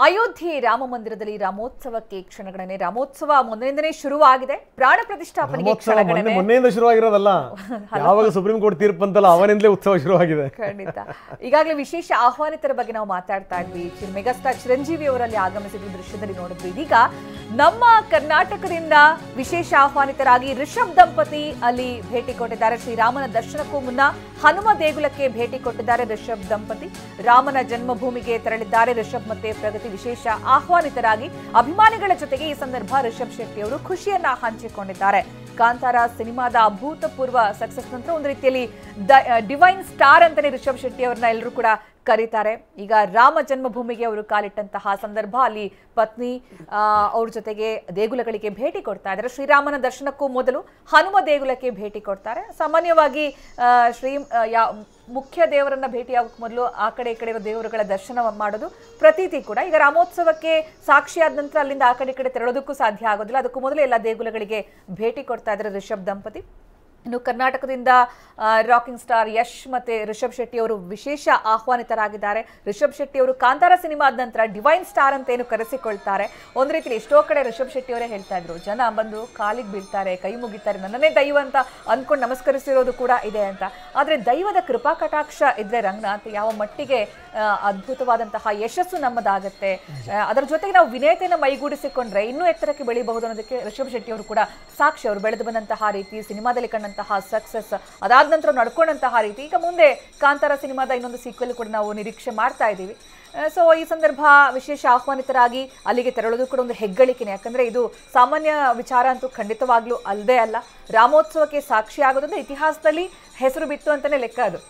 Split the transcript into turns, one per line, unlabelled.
ಅಯೋಧ್ಯೆ ರಾಮ ಮಂದಿರದಲ್ಲಿ ರಾಮೋತ್ಸವಕ್ಕೆ ಕ್ಷಣಗಣನೆ. ರಾಮೋತ್ಸವ ಮೊನ್ನೆಯಿಂದನೇ ಶುರುವಾಗಿದೆ. ಪ್ರಾಣ ಪ್ರತಿಷ್ಠಾಪನೆಗೆ ಕ್ಷಣಗಣನೆ
ಮೊನ್ನೆಯಿಂದ ಶುರುವಾಗಿರೋದಲ್ಲ, ಯಾವಾಗ ಸುಪ್ರೀಂ ಕೋರ್ಟ್ ತೀರ್ಪು ಅಂತಲ್ಲ ಅವನಿಂದಲೇ ಉತ್ಸವ ಶುರುವಾಗಿದೆ.
ಖಂಡಿತ. ಈಗಾಗಲೇ ವಿಶೇಷ ಆಹ್ವಾನಿತರ ಬಗ್ಗೆ ನಾವು ಮಾತಾಡ್ತಾ ಇದ್ವಿ. ಮೆಗಾಸ್ಟಾರ್ ಚಿರಂಜೀವಿ ಅವರಲ್ಲಿ ಆಗಮಿಸಿದ ದೃಶ್ಯದಲ್ಲಿ ನೋಡಿದ್ವಿ. ಇದೀಗ ನಮ್ಮ ಕರ್ನಾಟಕದಿಂದ ವಿಶೇಷ ಆಹ್ವಾನಿತರಾಗಿ ರಿಷಬ್ ದಂಪತಿ ಅಲ್ಲಿ ಭೇಟಿ ಕೊಟ್ಟಿದ್ದಾರೆ. ಶ್ರೀರಾಮನ ದರ್ಶನಕ್ಕೂ ಮುನ್ನ ಹನುಮ ದೇಗುಲಕ್ಕೆ ಭೇಟಿ ಕೊಟ್ಟಿದ್ದಾರೆ ರಿಷಬ್ ದಂಪತಿ. ರಾಮನ ಜನ್ಮಭೂಮಿಗೆ ತೆರಳಿದ್ದಾರೆ ರಿಷಬ್ ಮತ್ತೆ ಪ್ರಗತಿ ವಿಶೇಷ ಆಹ್ವಾನಿತರಾಗಿ. ಅಭಿಮಾನಿಗಳ ಜೊತೆಗೆ ಈ ಸಂದರ್ಭ ರಿಷಬ್ ಶೆಟ್ಟಿ ಅವರು ಖುಷಿಯನ್ನ ಹಂಚಿಕೊಂಡಿದ್ದಾರೆ. ಕಾಂತಾರ ಸಿನಿಮಾದ ಅಭೂತಪೂರ್ವ ಸಕ್ಸಸ್ ನಂತರ ಒಂದು ರೀತಿಯಲ್ಲಿ ಡಿವೈನ್ ಸ್ಟಾರ್ ಅಂತಾನೆ ರಿಷಬ್ ಶೆಟ್ಟಿ ಅವರನ್ನ ಎಲ್ಲರೂ ಕೂಡ ಕರೀತಾರೆ. ಈಗ ರಾಮ ಜನ್ಮಭೂಮಿಗೆ ಅವರು ಕಾಲಿಟ್ಟಂತಹ ಸಂದರ್ಭ ಅಲ್ಲಿ ಪತ್ನಿ ಅವ್ರ ಜೊತೆಗೆ ದೇಗುಲಗಳಿಗೆ ಭೇಟಿ ಕೊಡ್ತಾ ಇದ್ದಾರೆ. ಶ್ರೀರಾಮನ ದರ್ಶನಕ್ಕೂ ಮೊದಲು ಹನುಮ ದೇಗುಲಕ್ಕೆ ಭೇಟಿ ಕೊಡ್ತಾರೆ. ಸಾಮಾನ್ಯವಾಗಿ ಮುಖ್ಯ ದೇವರನ್ನ ಭೇಟಿಯಾಗೋಕೆ ಮೊದಲು ಆ ಕಡೆ ಈ ಕಡೆ ಇರೋ ದೇವರುಗಳ ದರ್ಶನ ಮಾಡೋದು ಪ್ರತೀತಿ ಕೂಡ. ಈಗ ರಾಮೋತ್ಸವಕ್ಕೆ ಸಾಕ್ಷಿಯಾದ ನಂತರ ಅಲ್ಲಿಂದ ಆ ಕಡೆ ಈ ಕಡೆ ತೆರಳೋದಕ್ಕೂ ಸಾಧ್ಯ ಆಗೋದಿಲ್ಲ. ಅದಕ್ಕೂ ಮೊದಲು ಎಲ್ಲ ದೇಗುಲಗಳಿಗೆ ಭೇಟಿ ಕೊಡ್ತಾ ಇದ್ದಾರೆ ರಿಷಬ್ ದಂಪತಿ. ಇನ್ನು ಕರ್ನಾಟಕದಿಂದ ರಾಕಿಂಗ್ ಸ್ಟಾರ್ ಯಶ್ ಮತ್ತೆ ರಿಷಬ್ ಶೆಟ್ಟಿ ಅವರು ವಿಶೇಷ ಆಹ್ವಾನಿತರಾಗಿದ್ದಾರೆ. ರಿಷಬ್ ಶೆಟ್ಟಿ ಅವರು ಕಾಂತಾರ ಸಿನಿಮಾದ ನಂತರ ಡಿವೈನ್ ಸ್ಟಾರ್ ಅಂತ ಏನು ಕರೆಸಿಕೊಳ್ತಾರೆ. ಒಂದು ರೀತಿಯಲ್ಲಿ ಎಷ್ಟೋ ಕಡೆ ರಿಷಬ್ ಶೆಟ್ಟಿ ಅವರೇ ಹೇಳ್ತಾ ಇದ್ರು, ಜನ ಬಂದು ಕಾಲಿಗೆ ಬೀಳ್ತಾರೆ, ಕೈ ಮುಗಿತಾರೆ, ನನ್ನನ್ನೇ ದೈವ ಅಂತ ಅಂದ್ಕೊಂಡು ನಮಸ್ಕರಿಸಿರೋದು ಕೂಡ ಇದೆ ಅಂತ. ಆದರೆ ದೈವದ ಕೃಪಾ ಕಟಾಕ್ಷ ಇದ್ರೆ ರಂಗನಾಥ್ ಯಾವ ಮಟ್ಟಿಗೆ ಅದ್ಭುತವಾದಂತಹ ಯಶಸ್ಸು ನಮ್ಮದಾಗತ್ತೆ. ಅದರ ಜೊತೆಗೆ ನಾವು ವಿನಯತೆಯನ್ನು ಮೈಗೂಡಿಸಿಕೊಂಡ್ರೆ ಇನ್ನೂ ಎತ್ತರಕ್ಕೆ ಬೆಳೆಯಬಹುದು ಅನ್ನೋದಕ್ಕೆ ರಿಷಬ್ ಶೆಟ್ಟಿ ಅವರು ಕೂಡ ಸಾಕ್ಷಿ. ಅವರು ಬೆಳೆದು ಬಂದಂತಹ ರೀತಿ, ಸಿನಿಮಾದಲ್ಲಿ ಕಂಡಂತಹ ಸಕ್ಸಸ್, ಅದಾದ ನಂತರ ನಡ್ಕೊಂಡಂತಹ ರೀತಿ, ಈಗ ಮುಂದೆ ಕಾಂತಾರ ಸಿನಿಮಾದ ಇನ್ನೊಂದು ಸೀಕ್ವೆಲ್ ಕೂಡ ನಾವು ನಿರೀಕ್ಷೆ ಮಾಡ್ತಾ ಇದ್ದೀವಿ. ಸೊ ಈ ಸಂದರ್ಭ ವಿಶೇಷ ಆಹ್ವಾನಿತರಾಗಿ ಅಲ್ಲಿಗೆ ತೆರಳೋದು ಕೂಡ ಒಂದು ಹೆಗ್ಗಳಿಕೆನೆ. ಯಾಕಂದ್ರೆ ಇದು ಸಾಮಾನ್ಯ ವಿಚಾರ ಅಂತೂ ಖಂಡಿತವಾಗ್ಲೂ ಅಲ್ಲದೆ ಅಲ್ಲ. ರಾಮೋತ್ಸವಕ್ಕೆ ಸಾಕ್ಷಿ ಆಗೋದಂದ್ರೆ ಇತಿಹಾಸದಲ್ಲಿ ಹೆಸರು ಬಿತ್ತು ಅಂತಾನೆ ಲೆಕ್ಕ ಅದು.